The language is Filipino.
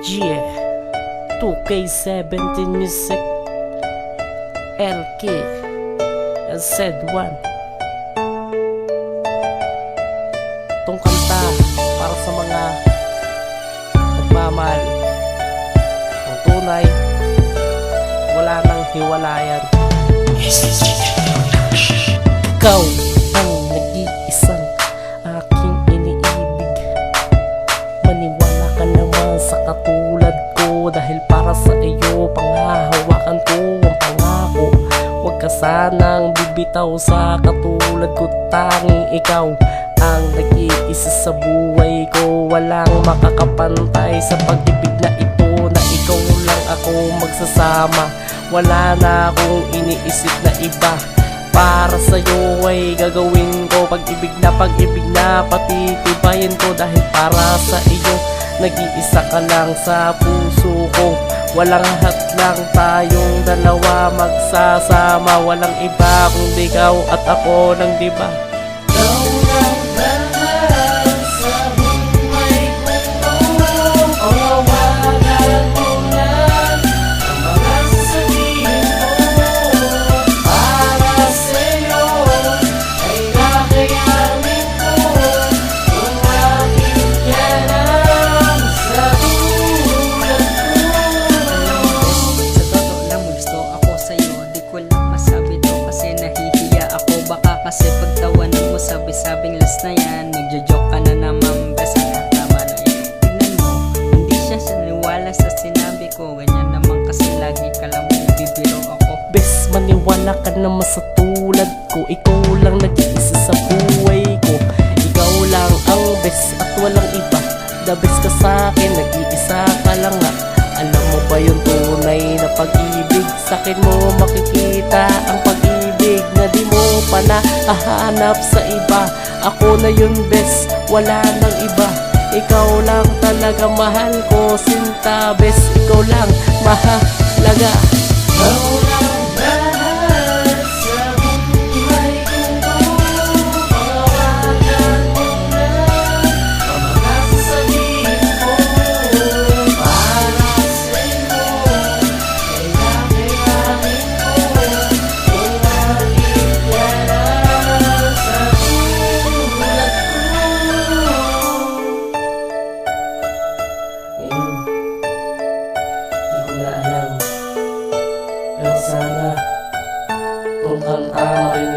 Yeah, 2K17 Music, LK, and Z1. Itong kanta para sa mga nagmamahal. Ang tunay, wala nang hiwalayan. Ikaw ang nag-iisang aking iniibig. Maniwala ka naman sa katulad ko, dahil para sa iyo panghahawakan ko ang pangako. Huwag ka sanang bibitaw sa katulad ko, tanging ikaw ang nag-iisa sa buhay ko. Walang makakapantay sa pag-ibig na ito, na ikaw lang ako magsasama. Wala na akong iniisip na iba. Para sa'yo ay gagawin ko pag-ibig na patitibayin ko. Dahil para sa iyo nag-iisa ka lang sa puso ko. Walang hatlang tayong dalawa magsasama. Walang iba kundi ikaw at ako lang, diba? Kasi pagtawanan mo, sabi-sabing last na yan. Nagjo-joke ka na naman, bes, tama na yan. Tingnan mo, hindi siya saniwala sa sinabi ko. Ganyan naman kasi lagi ka lang bibiro ako. Bes, maniwala ka naman sa tulad ko. Ikaw lang nag-iisa sa buhay ko. Ikaw lang ang bes at walang iba. The best ka sa'kin, nag-iisa ka lang nga. Alam mo ba yung tunay na pag-ibig? Sa'kin mo makikita ang pag-ibig na di mo pa nahahanap sa iba. Ako na yun bes, wala nang iba. Ikaw lang talaga mahal ko, sinta bes. Ikaw lang mahalaga. Ikaw lang mahal sa buhay ko. Pawagan mo na ang mga sasabihin ko. Para sa'yo ay nakiramin ko. Kung bakit ka lang sa tulad ko. Ngayon, di ko na alam, pero sana itong kanta marinig